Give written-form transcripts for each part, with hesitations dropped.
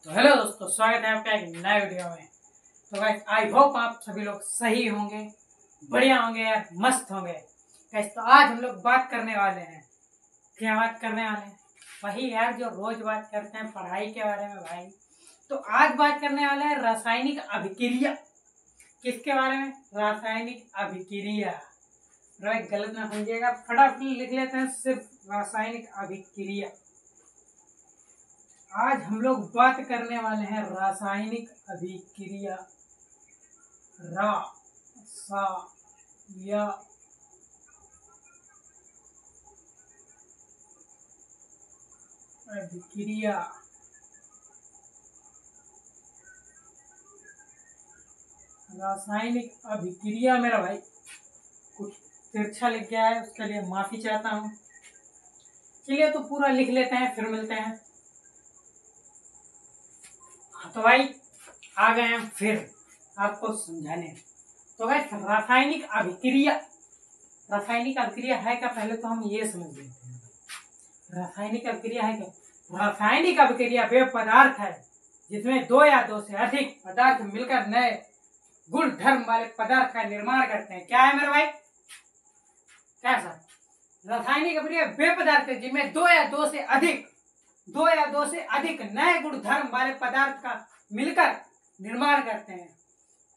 तो हेलो दोस्तों, स्वागत है आपका एक नए वीडियो में। तो गाइस, आई होप आप सभी लोग सही होंगे, बढ़िया होंगे यार, मस्त होंगे। गाइस, तो आज हम लोग बात करने वाले हैं। क्या बात करने वाले हैं? वही यार जो रोज बात करते हैं पढ़ाई के बारे में भाई। तो आज बात करने वाले हैं रासायनिक अभिक्रिया। किसके बारे में? रासायनिक अभिक्रिया। भाई गलत ना समझिएगा, फटाफट लिख लेते हैं सिर्फ रासायनिक अभिक्रिया। आज हम लोग बात करने वाले हैं रासायनिक अभिक्रिया। रा सा या अभिक्रिया। रासायनिक अभिक्रिया मेरा भाई कुछ तिरछा लिख गया है, उसके लिए माफी चाहता हूँ। चलिए तो पूरा लिख लेते हैं, फिर मिलते हैं। तो भाई आ गए हैं फिर आपको समझाने। तो भाई रासायनिक अभिक्रिया, रासायनिक अभिक्रिया है क्या? पहले तो हम ये समझ लेते हैं रासायनिक अभिक्रिया है क्या। रासायनिक अभिक्रिया वे पदार्थ है जिसमें दो या दो से अधिक पदार्थ मिलकर नए गुण धर्म वाले पदार्थ का निर्माण करते हैं। क्या है मेरे भाई? कैसा? रासायनिक अभिक्रिया वे पदार्थ है जिनमें दो या दो से अधिक नए गुण धर्म वाले पदार्थ का मिलकर निर्माण करते हैं।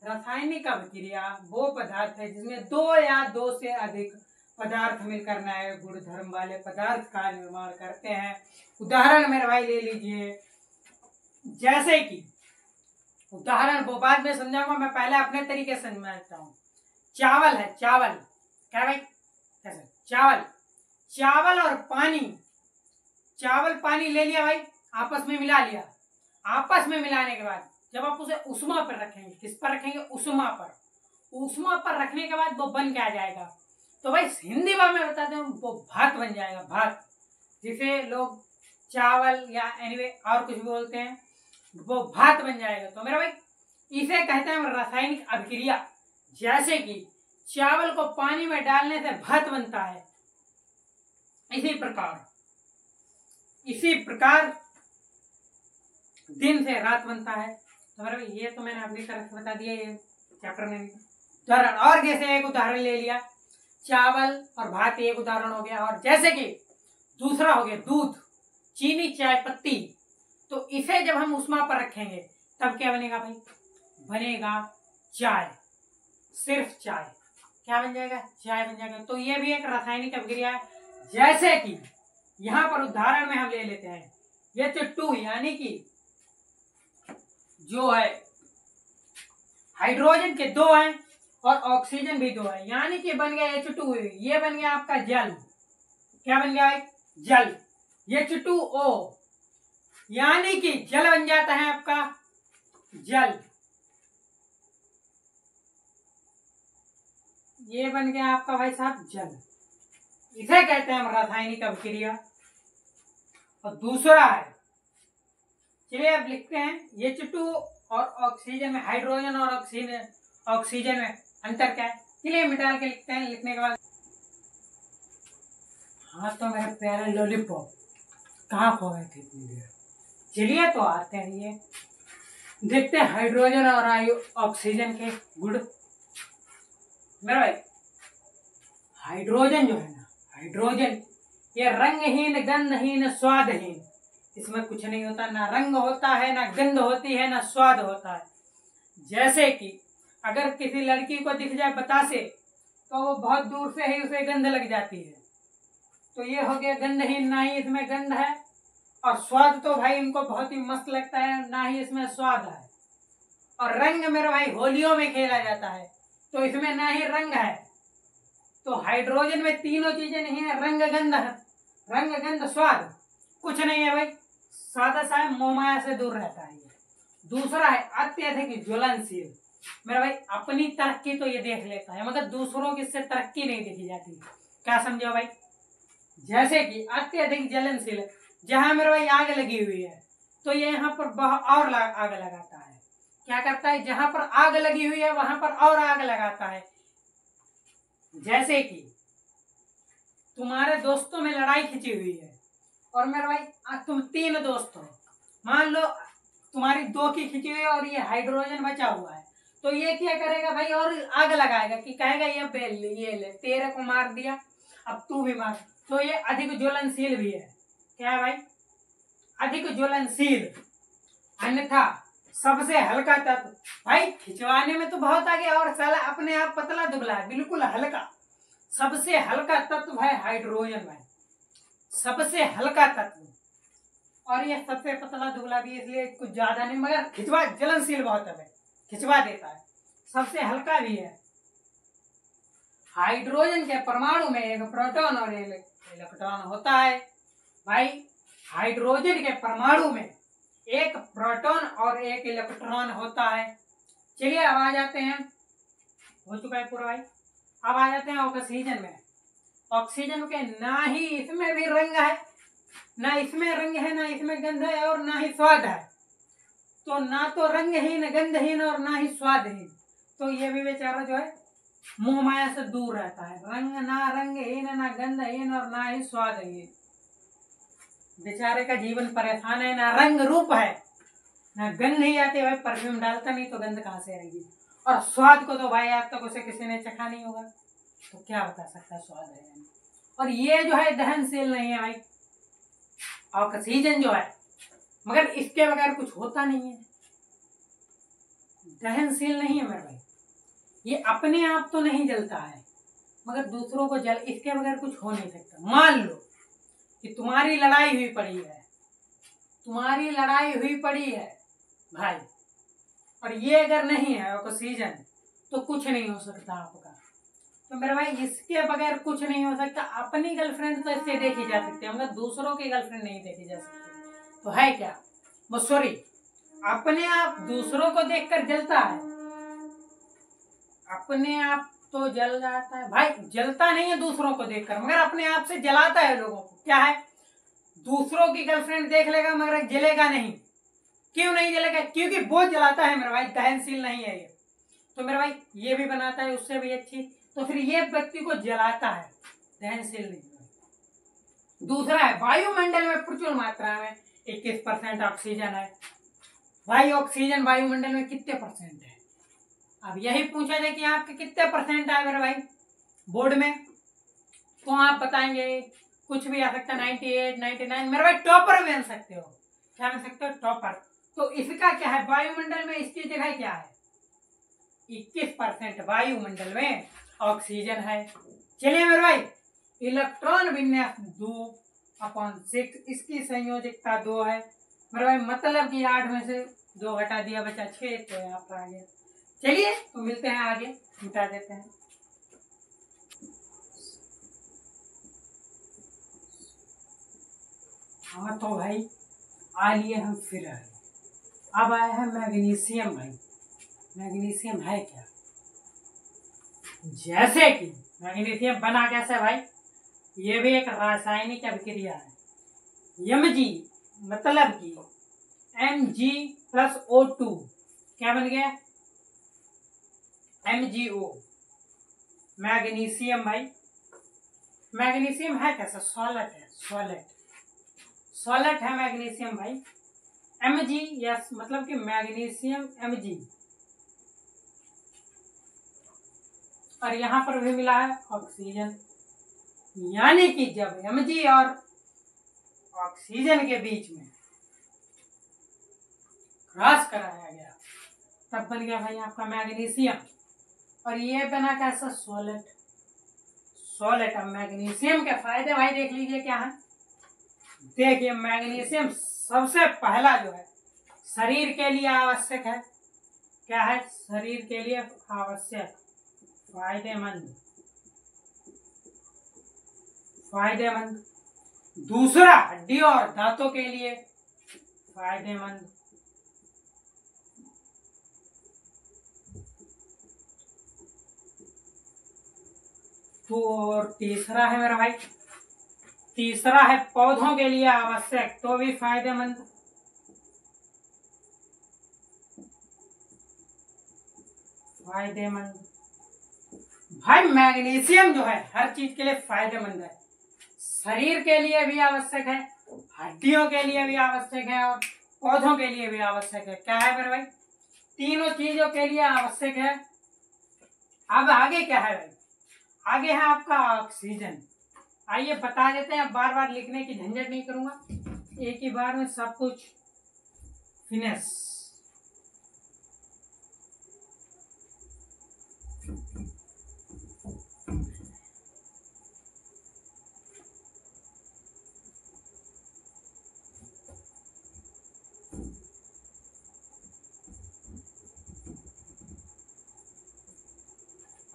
रासायनिक अभिक्रिया वो पदार्थ है जिसमें दो या दो से अधिक पदार्थ मिलकर नए गुण धर्म वाले पदार्थ का निर्माण करते हैं। उदाहरण मेरे भाई ले लीजिए, जैसे कि उदाहरण वो बाद में समझाऊंगा, मैं पहले अपने तरीके से समझाता हूँ। चावल है, चावल क्या भाई? कैसे? चावल और पानी, चावल पानी ले लिया भाई, आपस में मिला लिया। आपस में मिलाने के बाद जब आप उसे उष्मा पर रखेंगे, किस पर रखेंगे? उष्मा पर। उष्मा पर रखने के बाद वो बन के आ जाएगा। तो भाई हिंदी में बताते हैं, वो भात बन जाएगा, भात, जिसे लोग चावल या एनीवे और कुछ भी बोलते हैं, वो भात बन जाएगा। तो मेरा भाई इसे कहते हैं रासायनिक अभिक्रिया। जैसे कि चावल को पानी में डालने से भात बनता है, इसी प्रकार दिन से रात बनता है। तो मेरे भाई ये तो मैंने अपनी तरफ से बता दिया, ये चैप्टर में उदाहरण। और जैसे एक उदाहरण ले लिया, चावल और भात एक उदाहरण हो गया। और जैसे कि दूसरा हो गया दूध, चीनी, चाय पत्ती। तो इसे जब हम उष्मा पर रखेंगे तब क्या बनेगा भाई? बनेगा चाय, सिर्फ चाय। क्या बन जाएगा? चाय बन जाएगा। तो ये भी एक रासायनिक अभिक्रिया है। जैसे कि यहाँ पर उदाहरण में हम ले लेते हैं H2, यानी कि जो है हाइड्रोजन के दो हैं और ऑक्सीजन भी दो है, यानी कि बन गया H2, ये बन गया आपका जल। क्या बन गया भाई? जल, H2O, यानी कि जल बन जाता है आपका जल। ये बन गया आपका भाई साहब जल। इसे कहते हैं हम रासायनिक अभिक्रिया। और दूसरा है, चलिए अब लिखते हैं H2 और ऑक्सीजन में, हाइड्रोजन और ऑक्सीजन में अंतर क्या है? चलिए मिटा के लिखते हैं। लिखने के बाद हाँ तो मेरे प्यारे लॉलीपॉप कहाँ खो गए थे इतनी देर? चलिए तो आते हैं, ये देखते हैं हाइड्रोजन और ऑक्सीजन के गुण। मेरा भाई हाइड्रोजन जो है ना, हाइड्रोजन ये रंगहीन, गंधहीन, स्वादहीन, इसमें कुछ नहीं होता, ना रंग होता है, ना गंध होती है, ना स्वाद होता है। जैसे कि अगर किसी लड़की को दिख जाए बतासे, तो वो बहुत दूर से ही उसे गंध लग जाती है। तो ये हो गया गंधहीन, ना ही इसमें गंध है। और स्वाद तो भाई इनको बहुत ही मस्त लगता है, ना ही इसमें स्वाद है। और रंग मेरे भाई होलियों में खेला जाता है, तो इसमें ना ही रंग है। तो हाइड्रोजन में तीनों चीजें नहीं है, रंग गंध स्वाद कुछ नहीं है भाई, सादा सा है, मोहमाया से दूर रहता है ये। दूसरा है अत्यधिक ज्वलनशील। मेरा भाई अपनी तरक्की तो ये देख लेता है, मगर दूसरों की इससे तरक्की नहीं देखी जाती। क्या समझो भाई? जैसे कि अत्यधिक ज्वलनशील है, जहां मेरे भाई आग लगी हुई है तो ये यहाँ पर और आग लगाता है। क्या करता है? जहां पर आग लगी हुई है वहां पर और आग लगाता है। जैसे कि तुम्हारे दोस्तों में लड़ाई खिंची हुई है और मेरे भाई तुम तीन दोस्त हो, मान लो तुम्हारी 2 की खिंची हुई और ये हाइड्रोजन बचा हुआ है, तो ये क्या करेगा भाई, और आग लगाएगा कि कहेगा ये बेल ले, ये ले, तेरे को मार दिया, अब तू भी मार। तो ये अधिक ज्वलनशील भी है। क्या है भाई, अधिक ज्वलनशील। अन्यथा सबसे हल्का तत्व, भाई खिंचवाने में तो बहुत आगे और साला अपने आप पतला दुबला है, बिल्कुल हल्का। सबसे हल्का तत्व है हाइड्रोजन भाई, सबसे हल्का तत्व। और ये सबसे पतला दुबला भी, इसलिए कुछ ज्यादा नहीं, मगर खिंचवा ज्वलनशील बहुत है भाई, खिंचवा देता है। सबसे हल्का भी है। हाइड्रोजन के परमाणु में एक प्रोटॉन और एक इलेक्ट्रॉन होता है। भाई हाइड्रोजन के परमाणु में एक प्रोटॉन और एक इलेक्ट्रॉन होता है। चलिए अब आ जाते हैं, हो चुका है पूरा भाई। अब आ जाते हैं ऑक्सीजन में। ऑक्सीजन के ना ही इसमें भी रंग है, ना इसमें रंग है, ना इसमें गंध है, और ना ही स्वाद है। तो ना तो रंगहीन, गंधहीन और ना ही स्वादहीन। तो ये भी बेचारा जो है मोह माया से दूर रहता है। रंग ना रंगहीन, ना गंधहीन और ना ही स्वादहीन। बेचारे का जीवन परेशान है, ना रंग रूप है, ना गंध ही आते। भाई परफ्यूम डालता नहीं तो गंध कहाँ से आएगी, और स्वाद को तो भाई आज तक उसे किसी ने चखा नहीं होगा, तो क्या बता सकता है स्वाद है। और ये जो है दहनशील नहीं है भाई, ऑक्सीजन जो है, मगर इसके बगैर कुछ होता नहीं है। दहनशील नहीं है मेरे भाई, ये अपने आप तो नहीं जलता है, मगर दूसरों को जल, इसके बगैर कुछ हो नहीं सकता। मान लो कि तुम्हारी लड़ाई हुई पड़ी है, तुम्हारी लड़ाई हुई पड़ी है भाई, और ये अगर नहीं है ऑक्सीजन तो कुछ नहीं हो सकता आपका। तो मेरे भाई इसके बगैर कुछ नहीं हो सकता। अपनी गर्लफ्रेंड तो इससे देखी जा सकती है, मगर दूसरों की गर्लफ्रेंड नहीं देखी जा सकती। तो है क्या वो, सॉरी, अपने आप दूसरों को देखकर जलता है, अपने आप तो जल जाता है भाई। जलता नहीं है दूसरों को देखकर, मगर अपने आप से जलाता है लोगों को। क्या है, दूसरों की गर्लफ्रेंड देख लेगा मगर जलेगा नहीं। क्यों नहीं जलेगा, क्योंकि वो जलाता है मेरा भाई, दहनशील नहीं है ये। तो मेरा भाई ये भी बनाता है उससे भी अच्छी, तो फिर ये व्यक्ति को जलाता है, दहनशील नहीं। दूसरा है वायुमंडल में प्रचुर मात्रा में 21% ऑक्सीजन है। भाई ऑक्सीजन वायुमंडल में कितने परसेंट है, अब यही पूछा जाए कि आपके कितने परसेंट आए मेरे भाई बोर्ड में, तो आप बताएंगे कुछ भी आ सकता है, 98, 99। मेरे भाई टॉपर बन सकते हो। क्या बन सकते हो, टॉपर। तो इसका क्या है, वायुमंडल में इसकी जगह क्या है, 21% वायुमंडल में ऑक्सीजन है। चलिए मेरे भाई, इलेक्ट्रॉन विन्यास 2/6, इसकी संयोजकता 2 है मेरे भाई। मतलब कि 8 में से 2 घटा दिया, बचा 6, तो यहाँ पर आ गया। चलिए तो मिलते हैं आगे, मिटा देते हैं। हाँ तो भाई आ लिए हम फिर आए। अब आया है मैग्नीशियम। भाई मैग्नीशियम है क्या, जैसे कि मैग्नीशियम बना कैसे भाई, ये भी एक रासायनिक अभिक्रिया है। Mg मतलब कि Mg+O2 क्या बन गया, MgO, मैग्नीशियम। भाई मैग्नीशियम है कैसा, सॉलिड है, सॉलिड है मैग्नीशियम भाई। Mg यस, मतलब कि मैग्नीशियम Mg, और यहां पर भी मिला है ऑक्सीजन। यानी कि जब Mg और ऑक्सीजन के बीच में क्रॉस कराया गया तब बन गया भाई आपका मैग्नीशियम। और ये बना कैसा, सॉलिड। अब मैग्नीशियम के फायदे भाई देख लीजिए क्या है। देखिए मैग्नीशियम सबसे पहला जो है शरीर के लिए आवश्यक है। क्या है, शरीर के लिए आवश्यक, फायदेमंद। दूसरा हड्डी और दांतों के लिए फायदेमंद। तो और तीसरा है मेरा भाई, तीसरा है पौधों के लिए आवश्यक, तो भी फायदेमंद। भाई मैग्नीशियम जो है हर चीज के लिए फायदेमंद है, शरीर के लिए भी आवश्यक है, हड्डियों के लिए भी आवश्यक है, और पौधों के लिए भी आवश्यक है। क्या है मेरे भाई? तीनों चीजों के लिए आवश्यक है। अब आगे क्या है भाई? आगे है आपका ऑक्सीजन। आइए बता देते हैं, बार बार लिखने की झंझट नहीं करूंगा, एक ही बार में सब कुछ फिनिश।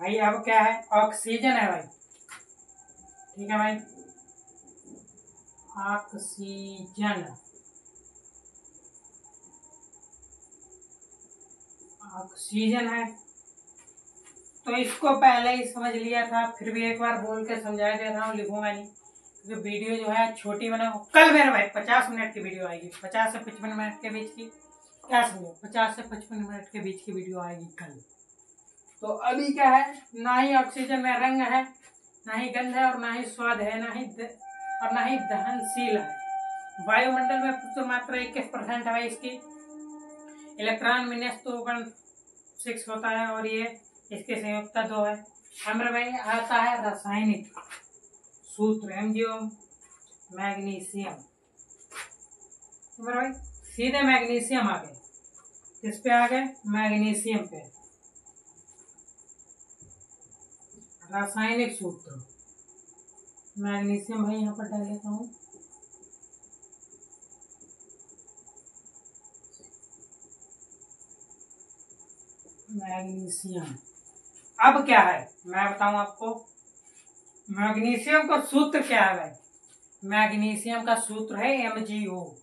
भाई अब क्या है? ऑक्सीजन है भाई। ठीक है भाई, ऑक्सीजन। ऑक्सीजन है तो इसको पहले ही समझ लिया था, फिर भी एक बार बोल के समझा दे रहा हूँ, लिखूंगा नहीं क्योंकि वीडियो जो है छोटी बना। कल मेरे भाई 50 मिनट की वीडियो आएगी, 50 से 55 मिनट के बीच की। क्या समझो, 50 से 55 मिनट के बीच की वीडियो आएगी कल। तो अभी क्या है? ना ही ऑक्सीजन में रंग है, ना ही गंध है, और ना ही स्वाद है, ना ही दहनशील है। वायुमंडल में प्रचुर मात्रा 21% है इसकी। इलेक्ट्रॉन विन्यास 2.6 होता है और ये इसके संयुक्ता 2 है। हमारे भाई आता है रासायनिक सूत्र, एमजीओ मैग्नीशियम। हमारे भाई सीधे मैग्नीशियम आ गए। किस पे आ गए? मैग्नीशियम पे। रासायनिक सूत्र मैग्नीशियम भाई यहाँ पर डाल देता हूँ। मैग्नीशियम। अब क्या है मैं बताऊं आपको, मैग्नीशियम का सूत्र क्या है भाई? मैग्नीशियम का सूत्र है MgO।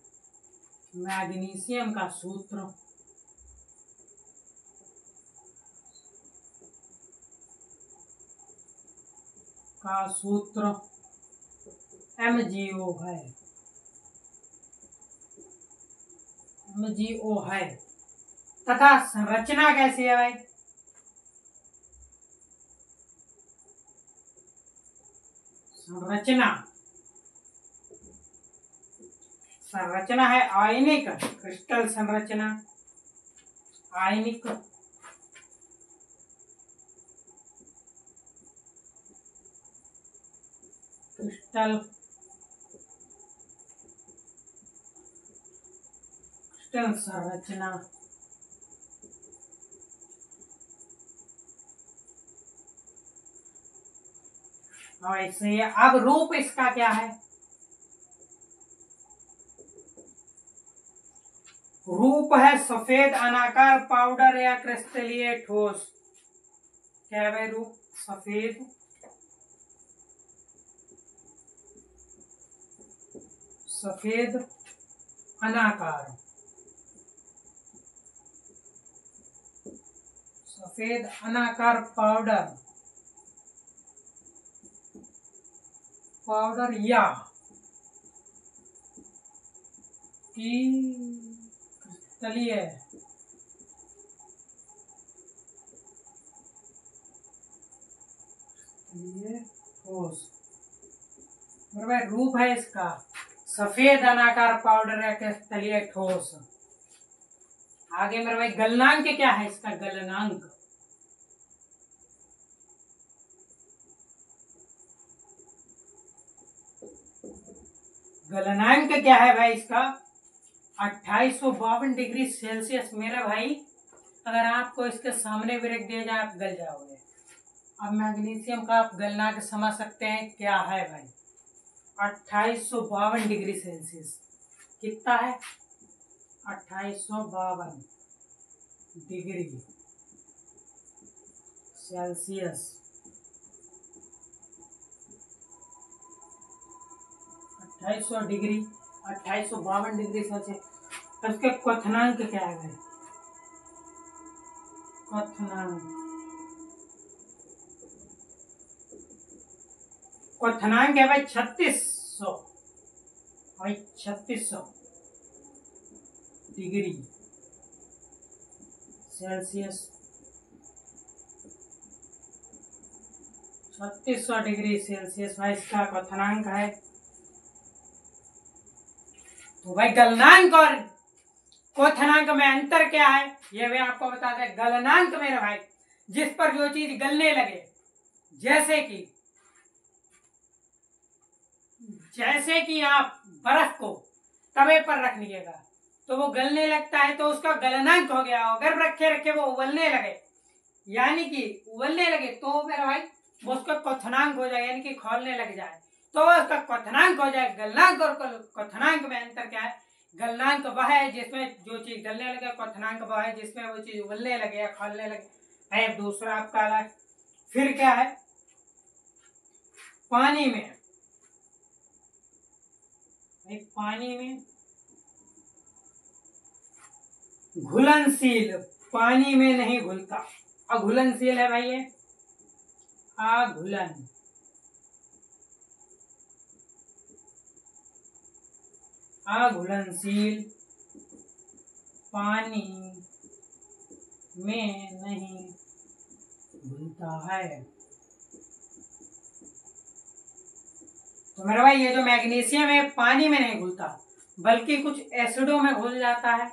मैग्नीशियम का सूत्र MgO है। MgO है तथा संरचना कैसी है भाई? संरचना है आयनिक क्रिस्टल संरचना। आयनिक क्रिस्टल संरचना। और ऐसे अब रूप इसका क्या है? रूप है सफेद अनाकार पाउडर या क्रिस्टलीय ठोस। क्या है भाई रूप? सफेद अनाकार, सफेद अनाकार पाउडर या क्रिस्टलीय ठोस। रूप है इसका सफेद अनाकार पाउडर या क्रिस्टलीय ठोस। आगे मेरे भाई गलनांक क्या है इसका? गलनांक क्या है भाई इसका? 2852 डिग्री सेल्सियस। मेरे भाई अगर आपको इसके सामने भी रख दिया जाए आप गल जाओगे। अब मैग्नीशियम का आप गलनांक समझ सकते हैं क्या है भाई? 2852 डिग्री सेल्सियस। कितना है? 2852 degree Celsius. 2800 degree 2852 degree Celsius. इसके क्वथनांक क्या है भाई? क्वथनांक है भाई 3600 भाई, 3600 डिग्री सेल्सियस। 3600 डिग्री सेल्सियस भाई इसका क्वथनांक है। तो भाई गलनांक और क्वथनांक में अंतर क्या है ये भी आपको बता दें। गलनांक मेरे भाई, जिस पर जो चीज गलने लगे, जैसे कि आप बर्फ को तवे पर रख लीजिएगा तो वो गलने लगता है, तो उसका गलनांक हो गया। अगर रखे रखे वो उबलने लगे, यानी कि उबलने लगे, तो मेरा भाई वो उसका क्वथनांक हो जाए, यानी कि खौलने लग जाए तो उसका क्वथनांक हो जाए। गलनांक और क्वथनांक में अंतर क्या है? गलनांक वह है जिसमें जो चीज गलने लगे, क्वथनांक वह है जिसमें वो चीज उबलने लगे या खौलने लगे। अब दूसरा आपका अलग फिर क्या है? पानी में घुलनशील, पानी में नहीं घुलता, अघुलनशील है भाई ये, अघुलनशील, पानी में नहीं घुलता है। तो मेरा भाई ये जो मैग्नीशियम है पानी में नहीं घुलता बल्कि कुछ एसिडों में घुल जाता है,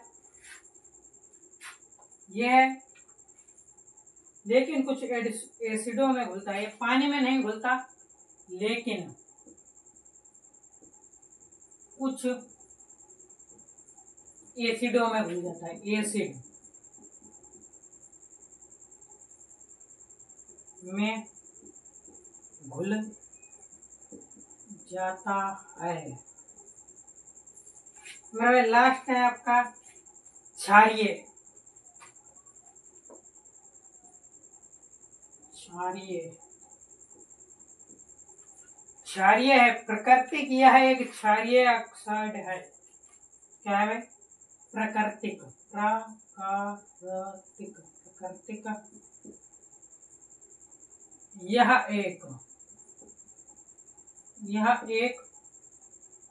ये है। लेकिन कुछ एसिडों में घुलता है, ये पानी में नहीं घुलता लेकिन कुछ एसिडों में घुल जाता है, एसिड में घुल जाता है। मेरा लास्ट है आपका क्षारीय। क्षारीय है, प्राकृतिक, यह है एक क्षारीय ऑक्साइड है। क्या है? प्राकृतिक, यह एक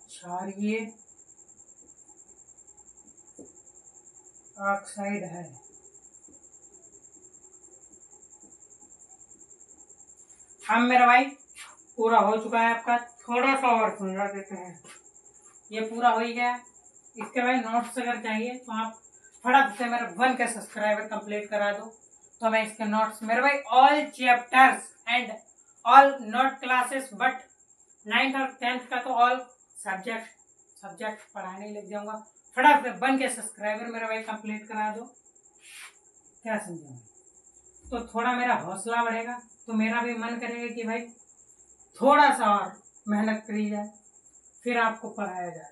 क्षारीय ऑक्साइड है। अब मेरा भाई पूरा हो चुका है आपका, थोड़ा सा और समझा देते हैं। ये पूरा हो ही गया। इसके भाई नोट्स अगर चाहिए तो आप फटाक से मेरे 1 के सब्सक्राइबर कंप्लीट करा दो, तो मैं इसके नोट्स मेरे भाई all chapters and all note classes, but 9th और 10th का तो ऑल सब्जेक्ट पढ़ाने लग जाऊंगा। फटाक से 1 के सब्सक्राइबर मेरा भाई कंप्लीट करा दो, क्या समझे? तो थोड़ा मेरा हौसला बढ़ेगा, तो मेरा भी मन करेगा कि भाई थोड़ा सा और मेहनत करी जाए, फिर आपको पढ़ाया जाए।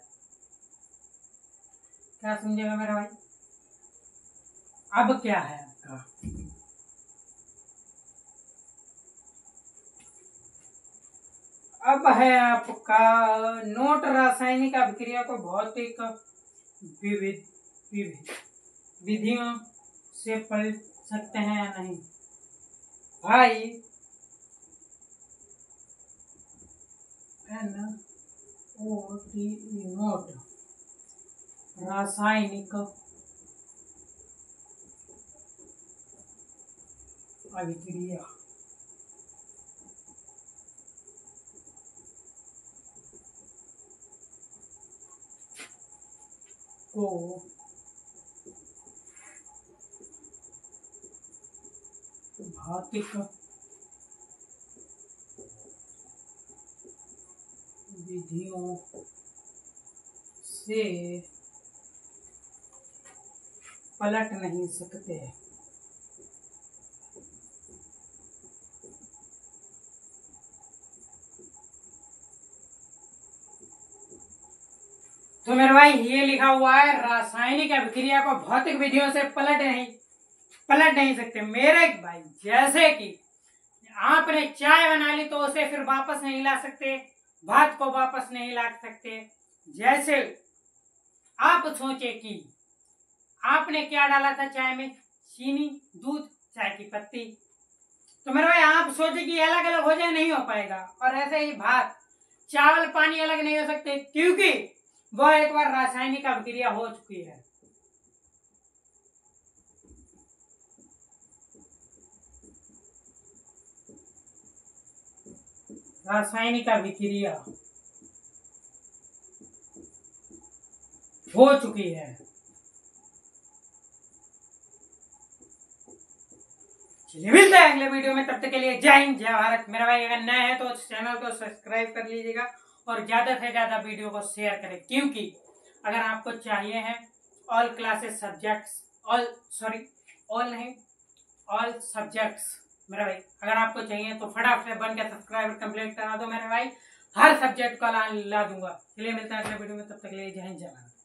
क्या समझेगा मेरा भाई? अब क्या है आपका? अब है आपका नोट रासायनिक अभिक्रिया को भौतिक विधियों से पढ़ सकते हैं या नहीं। भाई नोट रासायनिक अभिक्रिया को भौतिक विधियों से पलट नहीं सकते। तो मेरे भाई ये लिखा हुआ है रासायनिक अभिक्रिया को भौतिक विधियों से पलट नहीं सकते। मेरे भाई जैसे कि आपने चाय बना ली तो उसे फिर वापस नहीं ला सकते, भात को वापस नहीं ला सकते। जैसे आप सोचे कि आपने क्या डाला था चाय में, चीनी, दूध, चाय की पत्ती, तो मेरे भाई आप सोचे कि अलग अलग हो जाए, नहीं हो पाएगा। और ऐसे ही भात, चावल, पानी अलग नहीं हो सकते, क्योंकि वह एक बार रासायनिक अभिक्रिया हो चुकी है। रासायनिक अभिक्रिया हो चुकी है। चलिए मिलते हैं अगले वीडियो में, तब तक के लिए जय हिंद जय भारत। मेरा भाई अगर नए हैं तो चैनल को सब्सक्राइब कर लीजिएगा और ज्यादा से ज्यादा वीडियो को शेयर करें, क्योंकि अगर आपको चाहिए है all classes subjects, all subjects मेरा भाई, अगर आपको चाहिए तो फटाफट से बन के सब्सक्राइब कंप्लीट करा दो मेरे भाई, हर सब्जेक्ट का ला दूंगा। चलिए मिलते हैं अगले वीडियो में, तब तक के लिए जय हिंद जय भारत।